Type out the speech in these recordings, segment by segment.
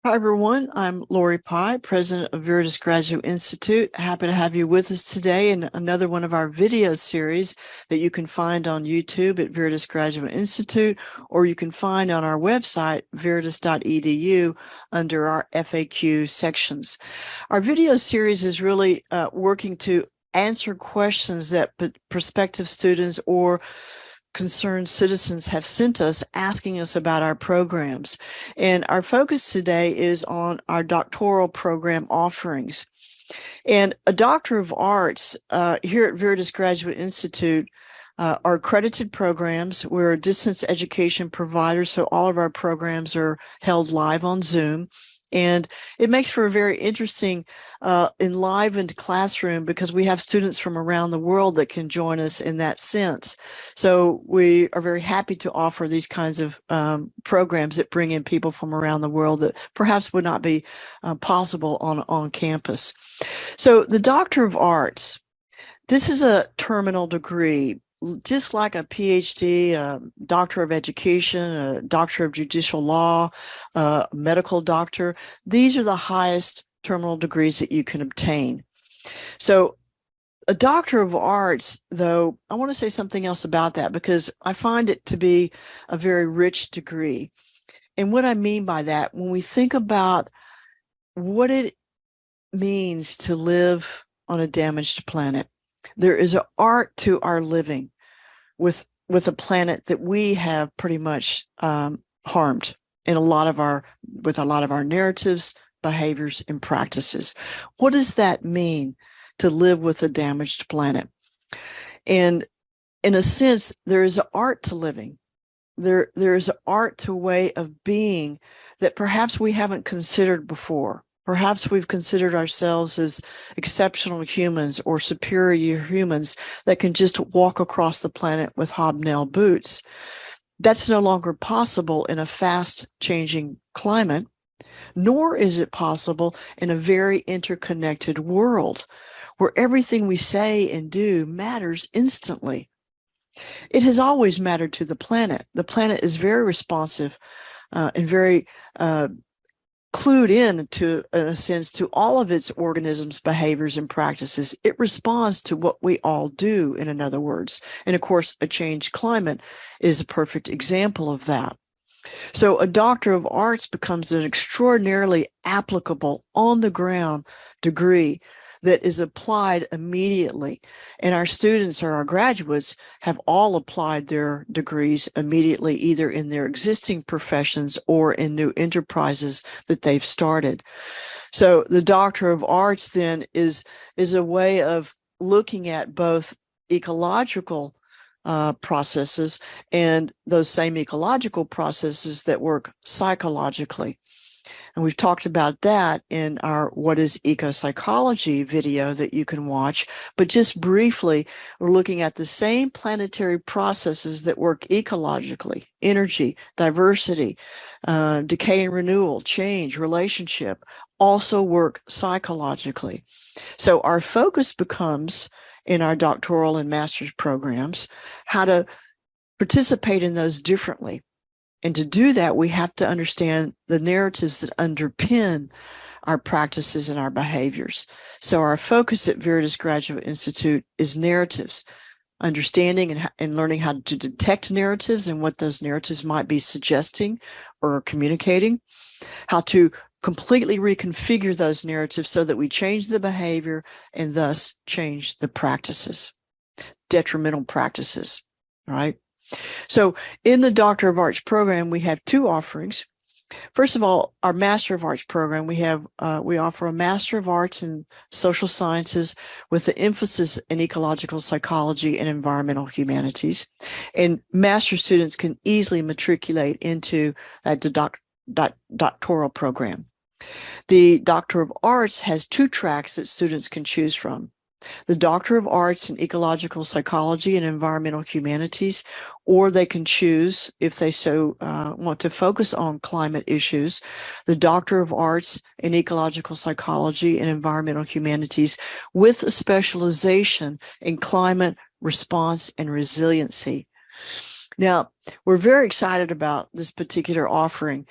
Hi, everyone. I'm Lori Pye, president of Veritas Graduate Institute. Happy to have you with us today in another one of our video series that you can find on YouTube at Veritas Graduate Institute, or you can find on our website, veritas.edu, under our FAQ sections. Our video series is really working to answer questions that prospective students or concerned citizens have sent us asking us about our programs. And our focus today is on our doctoral program offerings. And a Doctor of Arts here at Veritas Graduate Institute are accredited programs. We're a distance education provider, so all of our programs are held live on Zoom. And it makes for a very interesting, enlivened classroom because we have students from around the world that can join us in that sense. So we are very happy to offer these kinds of programs that bring in people from around the world that perhaps would not be possible on campus. So the Doctor of Arts, this is a terminal degree, just like a PhD, a Doctor of Education, a Doctor of Judicial Law, a medical doctor. These are the highest terminal degrees that you can obtain. So a Doctor of Arts, though, I want to say something else about that because I find it to be a very rich degree. And what I mean by that, when we think about what it means to live on a damaged planet, there is an art to our living with a planet that we have pretty much harmed in with a lot of our narratives, behaviors, and practices. What does that mean to live with a damaged planet? And in a sense, there is an art to living. There is an art to a way of being that perhaps we haven't considered before. Perhaps we've considered ourselves as exceptional humans or superior humans that can just walk across the planet with hobnail boots. That's no longer possible in a fast changing climate, nor is it possible in a very interconnected world where everything we say and do matters instantly. It has always mattered to the planet. The planet is very responsive and very clued in to, in a sense, to all of its organisms, behaviors, and practices. It responds to what we all do, in other words. And of course, a changed climate is a perfect example of that. So a Doctor of Arts becomes an extraordinarily applicable, on the ground degree that is applied immediately. And our students or our graduates have all applied their degrees immediately, either in their existing professions or in new enterprises that they've started. So the Doctor of Arts then is a way of looking at both ecological processes and those same ecological processes that work psychologically. And we've talked about that in our What is Ecopsychology video that you can watch. But just briefly, we're looking at the same planetary processes that work ecologically: energy, diversity, decay and renewal, change, relationship, also work psychologically. So our focus becomes, in our doctoral and master's programs, how to participate in those differently. And to do that, we have to understand the narratives that underpin our practices and our behaviors. So our focus at Veritas Graduate Institute is narratives, understanding and learning how to detect narratives and what those narratives might be suggesting or communicating, how to completely reconfigure those narratives so that we change the behavior and thus change the practices, detrimental practices, right? So in the Doctor of Arts program, we have two offerings. First of all, our Master of Arts program, we offer a Master of Arts in Social Sciences with the emphasis in Ecological Psychology and Environmental Humanities. And master students can easily matriculate into that doctoral program. The Doctor of Arts has two tracks that students can choose from: the Doctor of Arts in Ecological Psychology and Environmental Humanities, or they can choose, if they so want to focus on climate issues, the Doctor of Arts in Ecological Psychology and Environmental Humanities with a specialization in climate response and resiliency. Now, we're very excited about this particular offering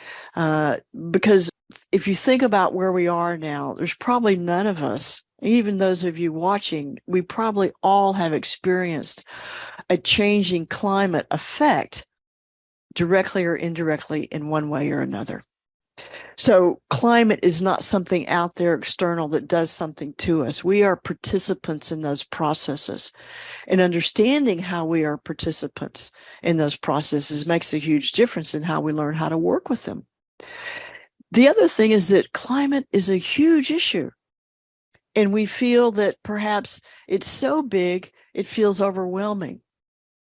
because if you think about where we are now, there's probably none of us, even those of you watching, we probably all have experienced a changing climate effect directly or indirectly in one way or another. So climate is not something out there external that does something to us. We are participants in those processes, and understanding how we are participants in those processes makes a huge difference in how we learn how to work with them. The other thing is that climate is a huge issue, and we feel that perhaps it's so big, it feels overwhelming.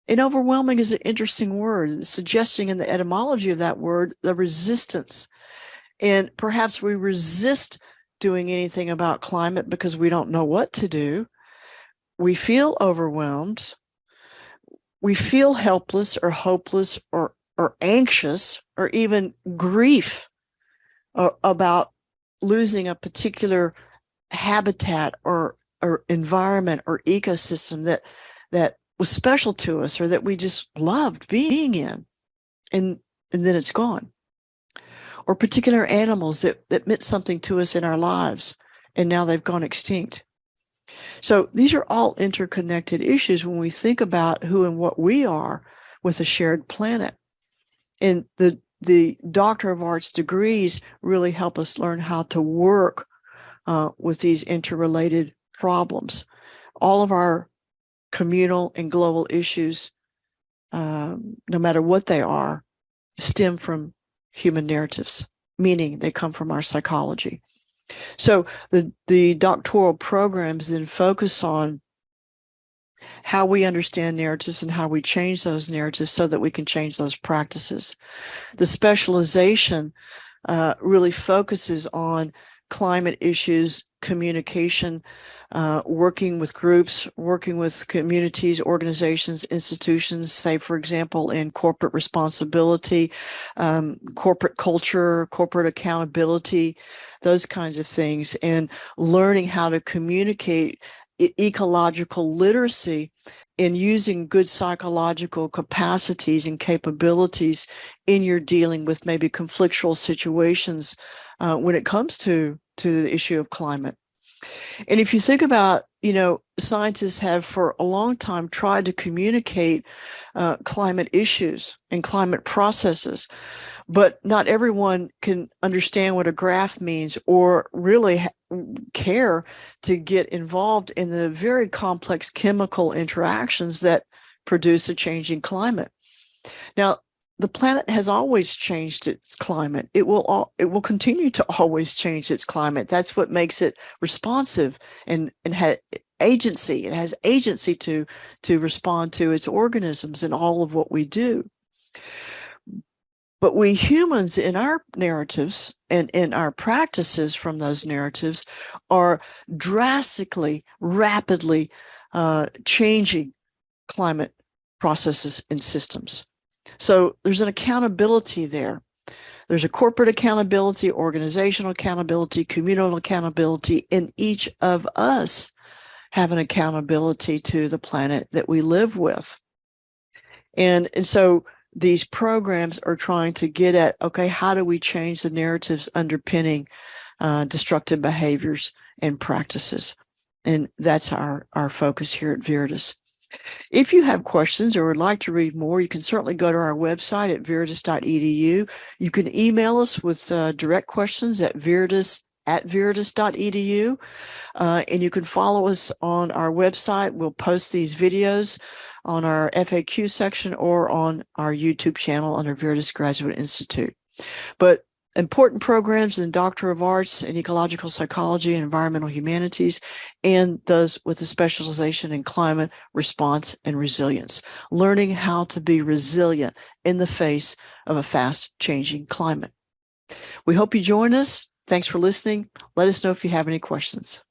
And overwhelming is an interesting word, suggesting in the etymology of that word, the resistance. And perhaps we resist doing anything about climate because we don't know what to do. We feel overwhelmed. We feel helpless or hopeless or anxious or even grief about losing a particular habitat or environment or ecosystem that was special to us or that we just loved being in, and then it's gone. Or particular animals that meant something to us in our lives, and now they've gone extinct. So these are all interconnected issues when we think about who and what we are with a shared planet. And the Doctor of Arts degrees really help us learn how to work with these interrelated problems. All of our communal and global issues, no matter what they are, stem from human narratives, meaning they come from our psychology. So the doctoral programs then focus on how we understand narratives and how we change those narratives so that we can change those practices. The specialization really focuses on climate issues, communication, working with groups, working with communities, organizations, institutions, say, for example, in corporate responsibility, corporate culture, corporate accountability, those kinds of things, and learning how to communicate ecological literacy in using good psychological capacities and capabilities in your dealing with maybe conflictual situations when it comes to the issue of climate. And if you think about, scientists have for a long time tried to communicate climate issues and climate processes, but not everyone can understand what a graph means or really care to get involved in the very complex chemical interactions that produce a changing climate. Now, the planet has always changed its climate. It will continue to always change its climate. That's what makes it responsive and has agency. It has agency to respond to its organisms and all of what we do. But we humans in our narratives and in our practices from those narratives are drastically, rapidly changing climate processes and systems. So there's an accountability there. There's a corporate accountability, organizational accountability, communal accountability, and each of us have an accountability to the planet that we live with. And so these programs are trying to get at, okay, how do we change the narratives underpinning destructive behaviors and practices? And that's our focus here at Veritas. If you have questions or would like to read more, you can certainly go to our website at veritas.edu. You can email us with direct questions at veritas@veritas.edu. And you can follow us on our website. We'll post these videos on our FAQ section or on our YouTube channel under Veritas Graduate Institute. But important programs in Doctor of Arts in Ecological Psychology and Environmental Humanities, and those with a specialization in climate response and resilience, learning how to be resilient in the face of a fast-changing climate. We hope you join us. Thanks for listening. Let us know if you have any questions.